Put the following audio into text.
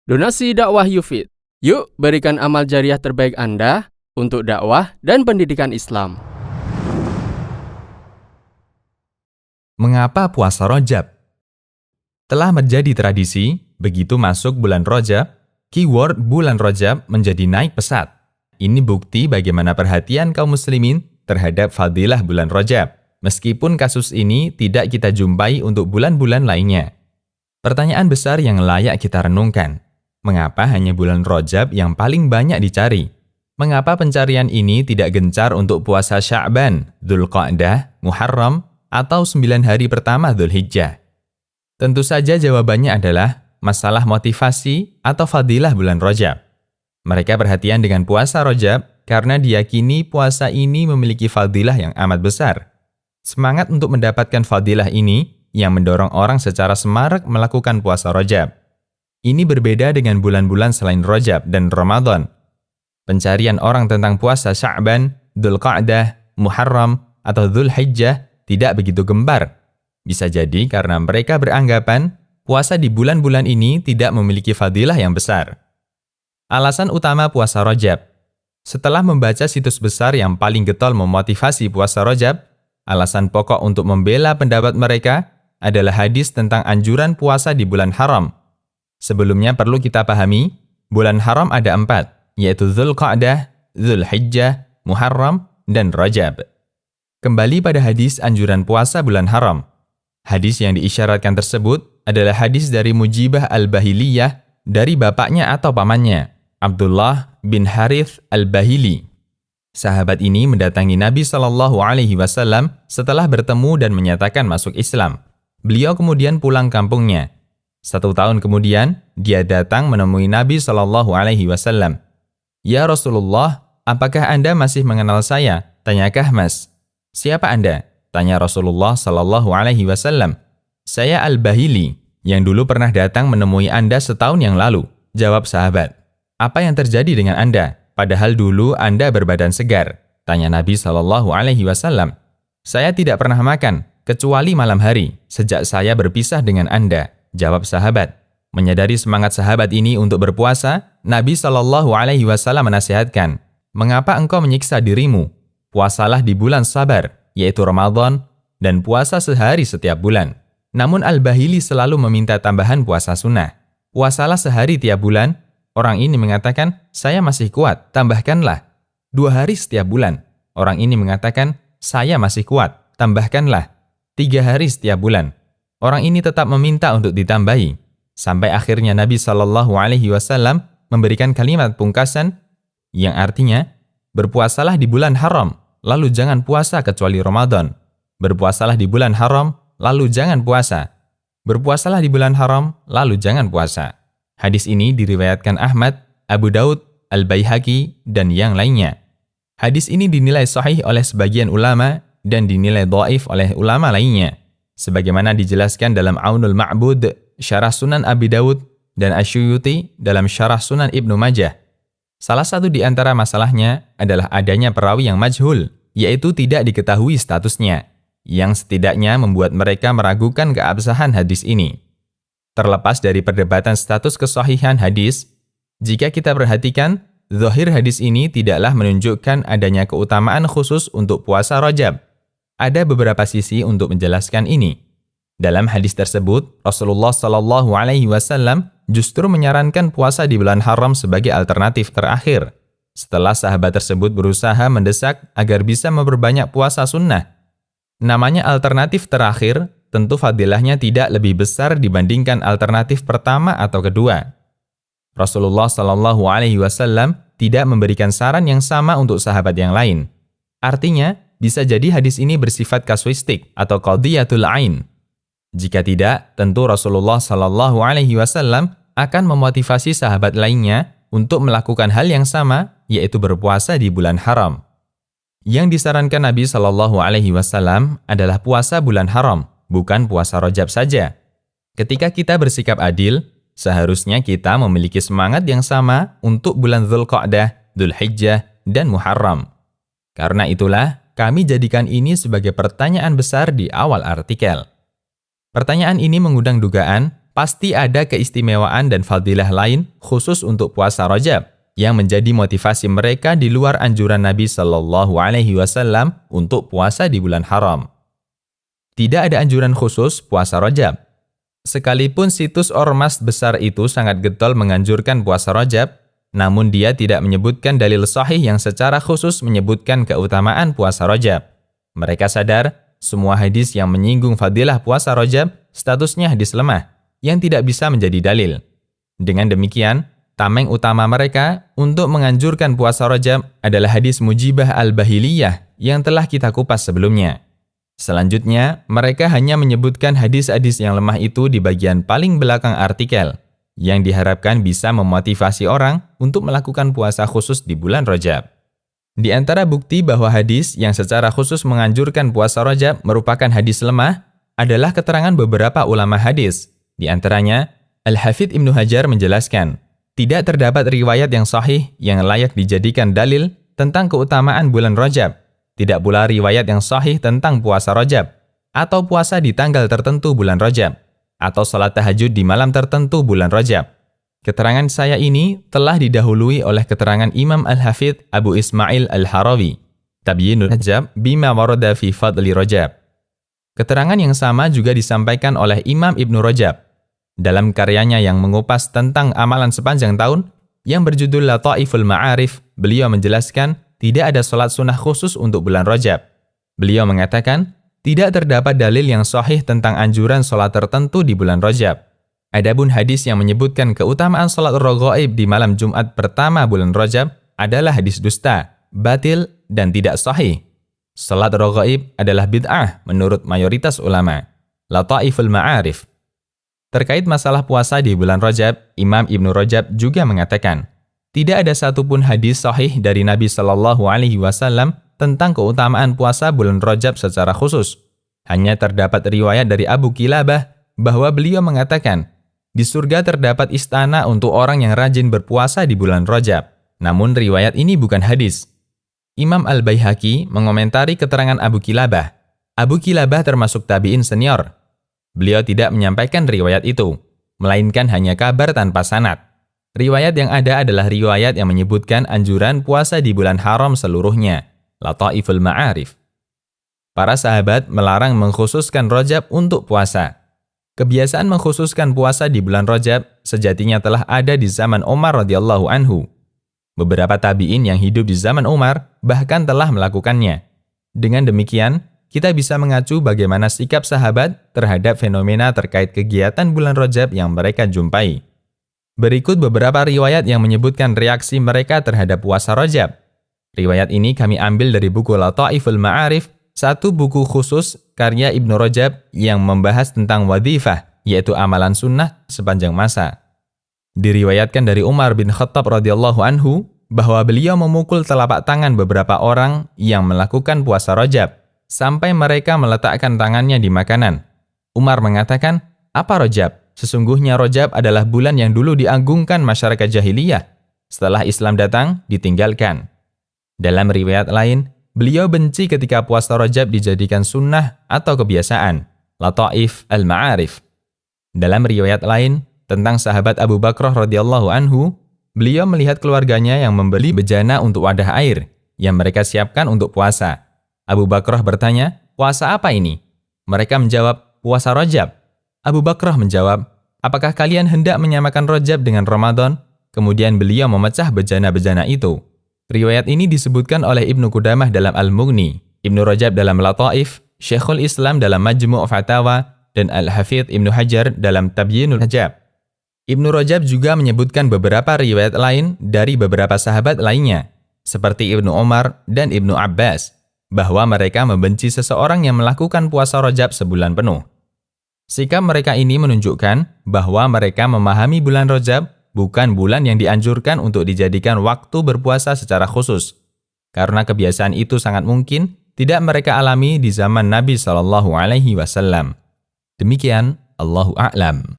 Donasi dakwah Yufid. Yuk berikan amal jariah terbaik Anda untuk dakwah dan pendidikan Islam. Mengapa puasa Rajab? Telah menjadi tradisi, begitu masuk bulan Rajab, keyword bulan Rajab menjadi naik pesat. Ini bukti bagaimana perhatian kaum muslimin terhadap fadilah bulan Rajab, meskipun kasus ini tidak kita jumpai untuk bulan-bulan lainnya. Pertanyaan besar yang layak kita renungkan, mengapa hanya bulan Rajab yang paling banyak dicari? Mengapa pencarian ini tidak gencar untuk puasa Sya'ban, Dzulqa'dah, Muharram, atau 9 hari pertama Dzulhijjah? Tentu saja jawabannya adalah masalah motivasi atau fadilah bulan Rajab. Mereka perhatian dengan puasa Rajab karena diyakini puasa ini memiliki fadilah yang amat besar. Semangat untuk mendapatkan fadilah ini yang mendorong orang secara semarak melakukan puasa Rajab. Ini berbeda dengan bulan-bulan selain Rajab dan Ramadan. Pencarian orang tentang puasa Sya'ban, Dzulqa'dah, Muharram, atau Dzulhijjah tidak begitu gembar. Bisa jadi karena mereka beranggapan puasa di bulan-bulan ini tidak memiliki fadilah yang besar. Alasan utama puasa Rajab. Setelah membaca situs besar yang paling getol memotivasi puasa Rajab, alasan pokok untuk membela pendapat mereka adalah hadis tentang anjuran puasa di bulan haram. Sebelumnya perlu kita pahami, bulan haram ada 4, yaitu Dzulqa'dah, Dzulhijjah, Muharram, dan Rajab. Kembali pada hadis anjuran puasa bulan haram. Hadis yang diisyaratkan tersebut adalah hadis dari Mujibah al-Bahiliyah dari bapaknya atau pamannya, Abdullah bin Harith al-Bahili. Sahabat ini mendatangi Nabi SAW setelah bertemu dan menyatakan masuk Islam. Beliau kemudian pulang kampungnya. 1 tahun kemudian, dia datang menemui Nabi SAW. "Ya Rasulullah, apakah Anda masih mengenal saya?" Tanya Kahmas. "Siapa Anda?" Tanya Rasulullah SAW. "Saya Al-Bahili, yang dulu pernah datang menemui Anda setahun yang lalu." Jawab sahabat. "Apa yang terjadi dengan Anda? Padahal dulu Anda berbadan segar." Tanya Nabi SAW. "Saya tidak pernah makan, kecuali malam hari, sejak saya berpisah dengan Anda." Jawab sahabat. Menyadari semangat sahabat ini untuk berpuasa, Nabi SAW menasihatkan, "Mengapa engkau menyiksa dirimu? Puasalah di bulan sabar, yaitu Ramadan, dan puasa sehari setiap bulan." Namun Al-Bahili selalu meminta tambahan puasa sunnah. "Puasalah sehari tiap bulan." Orang ini mengatakan, "Saya masih kuat, tambahkanlah." 2 hari setiap bulan. Orang ini mengatakan, "Saya masih kuat, tambahkanlah." 3 hari setiap bulan. Orang ini tetap meminta untuk ditambahi. Sampai akhirnya Nabi SAW memberikan kalimat pungkasan yang artinya, "Berpuasalah di bulan haram, lalu jangan puasa kecuali Ramadan. Berpuasalah di bulan haram, lalu jangan puasa. Berpuasalah di bulan haram, lalu jangan puasa." Hadis ini diriwayatkan Ahmad, Abu Daud, Al-Baihaqi, dan yang lainnya. Hadis ini dinilai sahih oleh sebagian ulama dan dinilai dhaif oleh ulama lainnya. Sebagaimana dijelaskan dalam Aunul Ma'bud, Syarah Sunan Abi Daud, dan Asyuyuti dalam Syarah Sunan Ibnu Majah. Salah satu di antara masalahnya adalah adanya perawi yang majhul, yaitu tidak diketahui statusnya, yang setidaknya membuat mereka meragukan keabsahan hadis ini. Terlepas dari perdebatan status kesahihan hadis, jika kita perhatikan, zahir hadis ini tidaklah menunjukkan adanya keutamaan khusus untuk puasa Rajab. Ada beberapa sisi untuk menjelaskan ini. Dalam hadis tersebut, Rasulullah SAW justru menyarankan puasa di bulan haram sebagai alternatif terakhir, setelah sahabat tersebut berusaha mendesak agar bisa memperbanyak puasa sunnah. Namanya alternatif terakhir, tentu fadilahnya tidak lebih besar dibandingkan alternatif pertama atau kedua. Rasulullah SAW tidak memberikan saran yang sama untuk sahabat yang lain. Artinya, bisa jadi hadis ini bersifat kasuistik atau qadhiyatul ain. Jika tidak, tentu Rasulullah SAW akan memotivasi sahabat lainnya untuk melakukan hal yang sama, yaitu berpuasa di bulan haram. Yang disarankan Nabi SAW adalah puasa bulan haram, bukan puasa Rajab saja. Ketika kita bersikap adil, seharusnya kita memiliki semangat yang sama untuk bulan Dzulqa'dah, Dzulhijjah, dan Muharram. Karena itulah, kami jadikan ini sebagai pertanyaan besar di awal artikel. Pertanyaan ini mengundang dugaan pasti ada keistimewaan dan fadilah lain khusus untuk puasa Rajab yang menjadi motivasi mereka di luar anjuran Nabi Shallallahu Alaihi Wasallam untuk puasa di bulan haram. Tidak ada anjuran khusus puasa Rajab. Sekalipun situs ormas besar itu sangat getol menganjurkan puasa Rajab, namun dia tidak menyebutkan dalil sahih yang secara khusus menyebutkan keutamaan puasa Rajab. Mereka sadar, semua hadis yang menyinggung fadilah puasa Rajab statusnya hadis lemah, yang tidak bisa menjadi dalil. Dengan demikian, tameng utama mereka untuk menganjurkan puasa Rajab adalah hadis Mujibah al-Bahiliyah yang telah kita kupas sebelumnya. Selanjutnya, mereka hanya menyebutkan hadis-hadis yang lemah itu di bagian paling belakang artikel, yang diharapkan bisa memotivasi orang untuk melakukan puasa khusus di bulan Rajab. Di antara bukti bahwa hadis yang secara khusus menganjurkan puasa Rajab merupakan hadis lemah adalah keterangan beberapa ulama hadis. Di antaranya, Al-Hafidz Ibnu Hajar menjelaskan, tidak terdapat riwayat yang sahih yang layak dijadikan dalil tentang keutamaan bulan Rajab. Tidak pula riwayat yang sahih tentang puasa Rajab, atau puasa di tanggal tertentu bulan Rajab, atau salat tahajud di malam tertentu bulan Rajab. Keterangan saya ini telah didahului oleh keterangan Imam Al-Hafidz Abu Ismail Al-Harawi, Tabyinul Rajab bima warada fi fadli Rajab. Keterangan yang sama juga disampaikan oleh Imam Ibnu Rajab dalam karyanya yang mengupas tentang amalan sepanjang tahun yang berjudul Lataiful Ma'arif. Beliau menjelaskan tidak ada sholat sunnah khusus untuk bulan Rajab. Beliau mengatakan, tidak terdapat dalil yang sahih tentang anjuran sholat tertentu di bulan Rajab. Adapun hadis yang menyebutkan keutamaan sholat raghaib di malam Jumat pertama bulan Rajab adalah hadis dusta, batil, dan tidak sahih. Sholat raghaib adalah bid'ah menurut mayoritas ulama. Lataiful Ma'arif. Terkait masalah puasa di bulan Rajab, Imam Ibnu Rajab juga mengatakan, tidak ada satupun hadis sahih dari Nabi Shallallahu Alaihi Wasallam tentang keutamaan puasa bulan Rajab secara khusus. Hanya terdapat riwayat dari Abu Kilabah bahwa beliau mengatakan, di surga terdapat istana untuk orang yang rajin berpuasa di bulan Rajab. Namun riwayat ini bukan hadis. Imam Al-Baihaqi mengomentari keterangan Abu Kilabah. Abu Kilabah termasuk tabi'in senior. Beliau tidak menyampaikan riwayat itu, melainkan hanya kabar tanpa sanad. Riwayat yang ada adalah riwayat yang menyebutkan anjuran puasa di bulan haram seluruhnya, Lataiful Ma'arif. Para sahabat melarang mengkhususkan Rajab untuk puasa. Kebiasaan mengkhususkan puasa di bulan Rajab sejatinya telah ada di zaman Umar radhiyallahu anhu. Beberapa tabi'in yang hidup di zaman Umar bahkan telah melakukannya. Dengan demikian, kita bisa mengacu bagaimana sikap sahabat terhadap fenomena terkait kegiatan bulan Rajab yang mereka jumpai. Berikut beberapa riwayat yang menyebutkan reaksi mereka terhadap puasa Rajab. Riwayat ini kami ambil dari buku Lataiful Ma'arif, satu buku khusus karya Ibnu Rajab yang membahas tentang wadhifah, yaitu amalan sunnah sepanjang masa. Diriwayatkan dari Umar bin Khattab radhiyallahu anhu bahwa beliau memukul telapak tangan beberapa orang yang melakukan puasa Rajab sampai mereka meletakkan tangannya di makanan. Umar mengatakan, "Apa Rajab? Sesungguhnya Rajab adalah bulan yang dulu diagungkan masyarakat jahiliyah. Setelah Islam datang, ditinggalkan." Dalam riwayat lain, beliau benci ketika puasa Rajab dijadikan sunnah atau kebiasaan. Lataif al-Ma'arif. Dalam riwayat lain, tentang sahabat Abu Bakrah radhiyallahu anhu, beliau melihat keluarganya yang membeli bejana untuk wadah air yang mereka siapkan untuk puasa. Abu Bakrah bertanya, "Puasa apa ini?" Mereka menjawab, "Puasa Rajab." Abu Bakrah menjawab, "Apakah kalian hendak menyamakan Rajab dengan Ramadan?" Kemudian beliau memecah bejana-bejana itu. Riwayat ini disebutkan oleh Ibnu Qudamah dalam Al-Mughni, Ibnu Rajab dalam Lataif, Syekhul Islam dalam Majmu' Fatawa, dan Al-Hafidz Ibnu Hajar dalam Tabyinul Rajab. Ibnu Rajab juga menyebutkan beberapa riwayat lain dari beberapa sahabat lainnya, seperti Ibnu Umar dan Ibnu Abbas, bahwa mereka membenci seseorang yang melakukan puasa Rajab sebulan penuh. Sikap mereka ini menunjukkan bahwa mereka memahami bulan Rajab bukan bulan yang dianjurkan untuk dijadikan waktu berpuasa secara khusus, karena kebiasaan itu sangat mungkin tidak mereka alami di zaman Nabi Shallallahu Alaihi Wasallam. Demikian, Allahu a'lam.